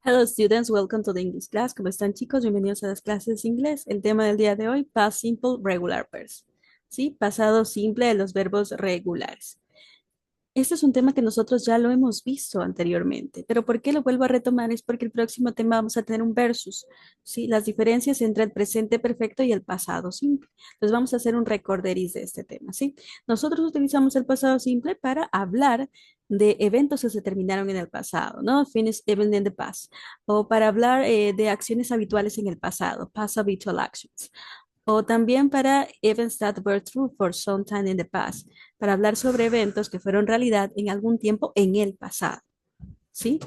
Hello students, welcome to the English class. ¿Cómo están chicos? Bienvenidos a las clases de inglés. El tema del día de hoy, past simple regular verbs. ¿Sí? Pasado simple de los verbos regulares. Este es un tema que nosotros ya lo hemos visto anteriormente, pero ¿por qué lo vuelvo a retomar? Es porque el próximo tema vamos a tener un versus, ¿sí? Las diferencias entre el presente perfecto y el pasado simple. Entonces vamos a hacer un recorderis de este tema, ¿sí? Nosotros utilizamos el pasado simple para hablar de eventos que se terminaron en el pasado, ¿no? Finished event in the past. O para hablar de acciones habituales en el pasado, past habitual actions. O también para events that were true for some time in the past, para hablar sobre eventos que fueron realidad en algún tiempo en el pasado. ¿Sí?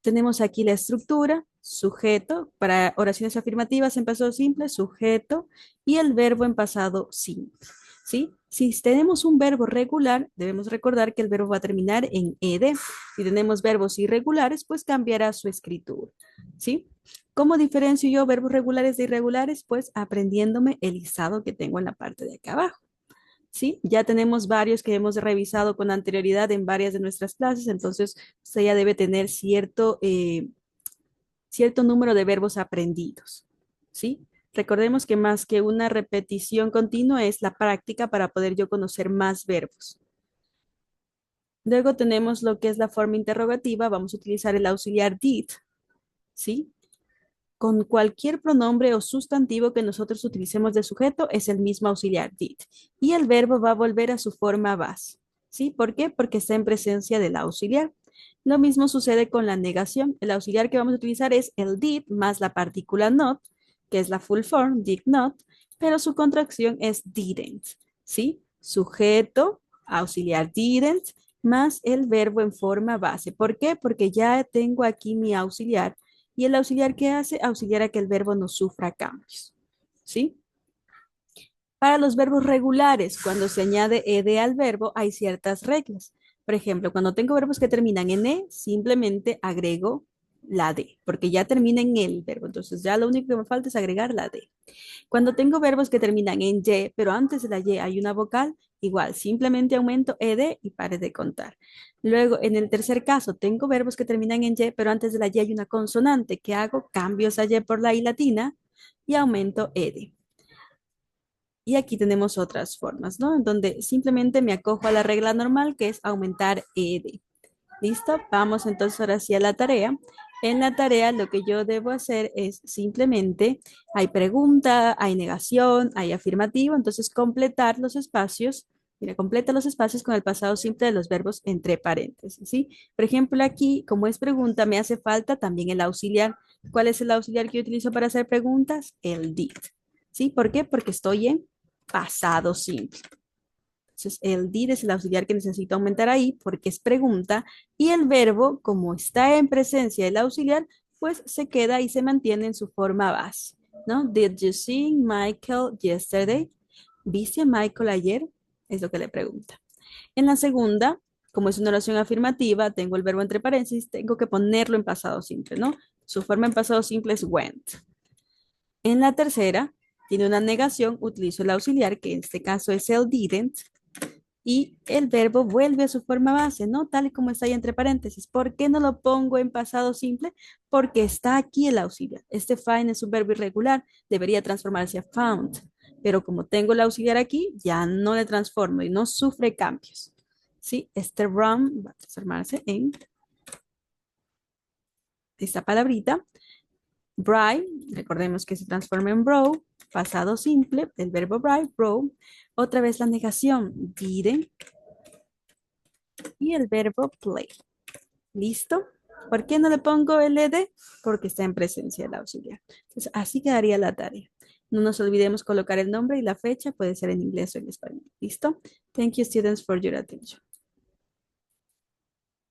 Tenemos aquí la estructura, sujeto, para oraciones afirmativas en pasado simple, sujeto, y el verbo en pasado simple. ¿Sí? Si tenemos un verbo regular, debemos recordar que el verbo va a terminar en ed. Si tenemos verbos irregulares, pues cambiará su escritura. ¿Sí? ¿Cómo diferencio yo verbos regulares de irregulares? Pues aprendiéndome el listado que tengo en la parte de acá abajo. ¿Sí? Ya tenemos varios que hemos revisado con anterioridad en varias de nuestras clases, entonces usted ya debe tener cierto número de verbos aprendidos. ¿Sí? Recordemos que más que una repetición continua es la práctica para poder yo conocer más verbos. Luego tenemos lo que es la forma interrogativa, vamos a utilizar el auxiliar did, ¿sí? Con cualquier pronombre o sustantivo que nosotros utilicemos de sujeto es el mismo auxiliar did. Y el verbo va a volver a su forma base. ¿Sí? ¿Por qué? Porque está en presencia del auxiliar. Lo mismo sucede con la negación. El auxiliar que vamos a utilizar es el did más la partícula not, que es la full form, did not, pero su contracción es didn't. ¿Sí? Sujeto, auxiliar didn't, más el verbo en forma base. ¿Por qué? Porque ya tengo aquí mi auxiliar y el auxiliar que hace, auxiliar a que el verbo no sufra cambios. ¿Sí? Para los verbos regulares, cuando se añade ed al verbo, hay ciertas reglas. Por ejemplo, cuando tengo verbos que terminan en e, simplemente agrego la d, porque ya termina en el verbo. Entonces ya lo único que me falta es agregar la d. Cuando tengo verbos que terminan en y, pero antes de la y hay una vocal, igual, simplemente aumento ed y pare de contar. Luego, en el tercer caso, tengo verbos que terminan en y, pero antes de la y hay una consonante. ¿Qué hago? Cambios a y por la i latina y aumento ed. Y aquí tenemos otras formas, ¿no? En donde simplemente me acojo a la regla normal, que es aumentar ed. ¿Listo? Vamos entonces ahora sí a la tarea. En la tarea lo que yo debo hacer es simplemente, hay pregunta, hay negación, hay afirmativo, entonces completar los espacios. Mira, completa los espacios con el pasado simple de los verbos entre paréntesis, ¿sí? Por ejemplo, aquí, como es pregunta, me hace falta también el auxiliar. ¿Cuál es el auxiliar que yo utilizo para hacer preguntas? El did, ¿sí? ¿Por qué? Porque estoy en pasado simple. Entonces, el did es el auxiliar que necesito aumentar ahí porque es pregunta y el verbo, como está en presencia del auxiliar, pues se queda y se mantiene en su forma base, ¿no? Did you see Michael yesterday? ¿Viste a Michael ayer? Es lo que le pregunta. En la segunda, como es una oración afirmativa, tengo el verbo entre paréntesis, tengo que ponerlo en pasado simple, ¿no? Su forma en pasado simple es went. En la tercera, tiene una negación, utilizo el auxiliar, que en este caso es el didn't, y el verbo vuelve a su forma base, ¿no? Tal y como está ahí entre paréntesis. ¿Por qué no lo pongo en pasado simple? Porque está aquí el auxiliar. Este find es un verbo irregular, debería transformarse a found, pero como tengo el auxiliar aquí, ya no le transformo y no sufre cambios. ¿Sí? Este run va a transformarse en esta palabrita. Bright, recordemos que se transforma en bro, pasado simple, el verbo bright, bro. Otra vez la negación, didn't, y el verbo play. ¿Listo? ¿Por qué no le pongo el ed? Porque está en presencia del auxiliar. Entonces, así quedaría la tarea. No nos olvidemos colocar el nombre y la fecha, puede ser en inglés o en español. ¿Listo? Thank you, students, for your attention.